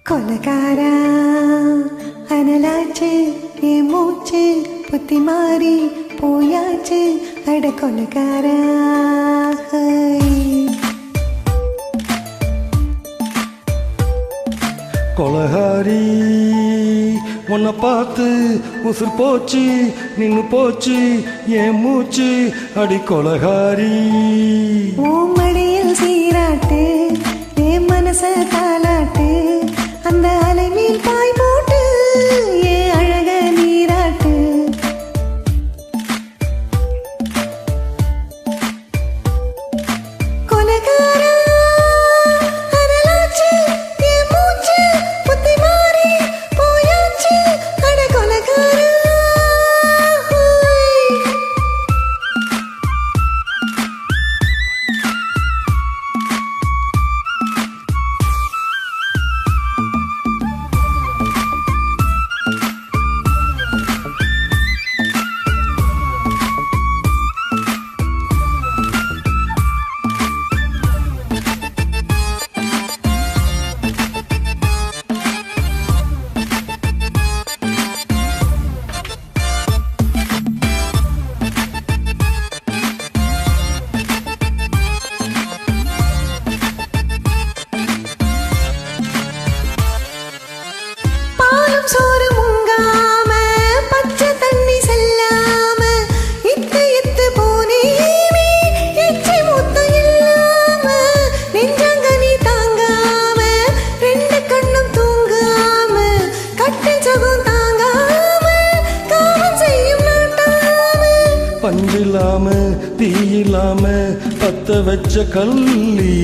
கொலகாரா அனலாச்சு என் மூச்சு புத்தி மாறி போயாச்சு அட கொலகாரா கொலகாரி உன்னை பார்த்து உசுர் போச்சு நின்னு போச்சு என் மூச்சு அடி கொலகாரி மடியில் சீராட்டு என் மனச தாலாட்டு அந்த அலை மேல் பாய் போட்டு என் அழக நீராட்டு கொலகாரா அனலாச்சு என் மூச்சு புத்தி மாறி போயாச்சு அட கொலகாரா சோறு முங்காம பச்சை தண்ணி செல்லாம இத்து இத்து போனேனே எச்சி மூத்த இல்லாம நெஞ்சங்கனி தாங்காம ரெண்டு கண்ணும் தூங்காம கட்டி சுகம் தாங்காம காமம் செய்யும் நாட்டாம பஞ்சில்லாம தீயில்லாம பத்த வச்ச கல்லி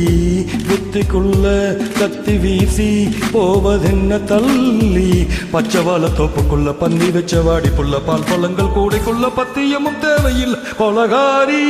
புத்திக்குள்ள கத்தி வீசி போவதென்ன தள்ளி பச்சைவாழ தோப்புக்குள்ள பந்தி வச்ச வாடி புள்ள பால் பழங்கள் கூடைக்குள்ள பத்தியமும் தேவையில் கொலகாரி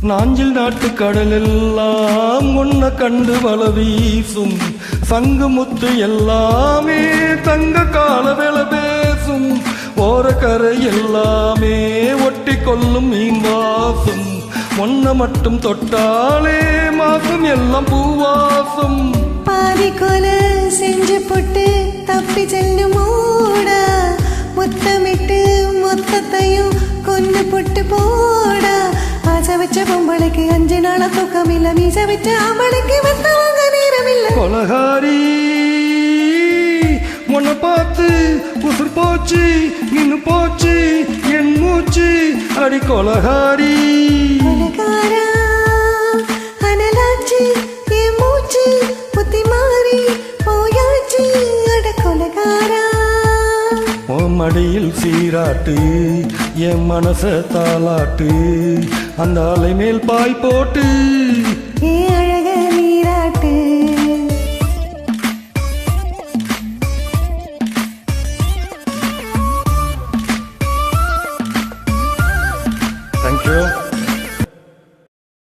நாஞ்சில் நாட்டு கடல் எல்லாம் உன்னை கண்டு வள வீசும் சங்கு முத்து எல்லாமே தங்க கால வேல பேசும் ஓரக்கரை எல்லாமே ஒட்டி கொள்ளும் மீன் வாசும் ஒன்ன மட்டும் தொட்டாலே மாசம் எல்லாம் பூவாசும் பாதி கொலை செஞ்சு போட்டு தப்பி செல்லு மூடா முத்தமிட்டு மொத்தத்தையும் கொண்டு போட்டு போடா ஆசை வச்ச பொம்பளைக்கு 5 நாளா தூக்கம் இல்ல மீச வச்ச ஆம்பளைக்கு வந்தவங்க நேரம் இல்ல கொலகாரி உன்னை பார்த்து உசுர் போச்சு நின்னு போச்சு என் மூச்சு அடி கொலகாரி கொலகாரா அனலாச்சு என் மூச்சு புத்தி மாறி போயாச்சு அட கொலகாரா உன் மடியில் சீராட்டு என் மனச தாலாட்டு அந்த அலை மேல் பாய் போட்டு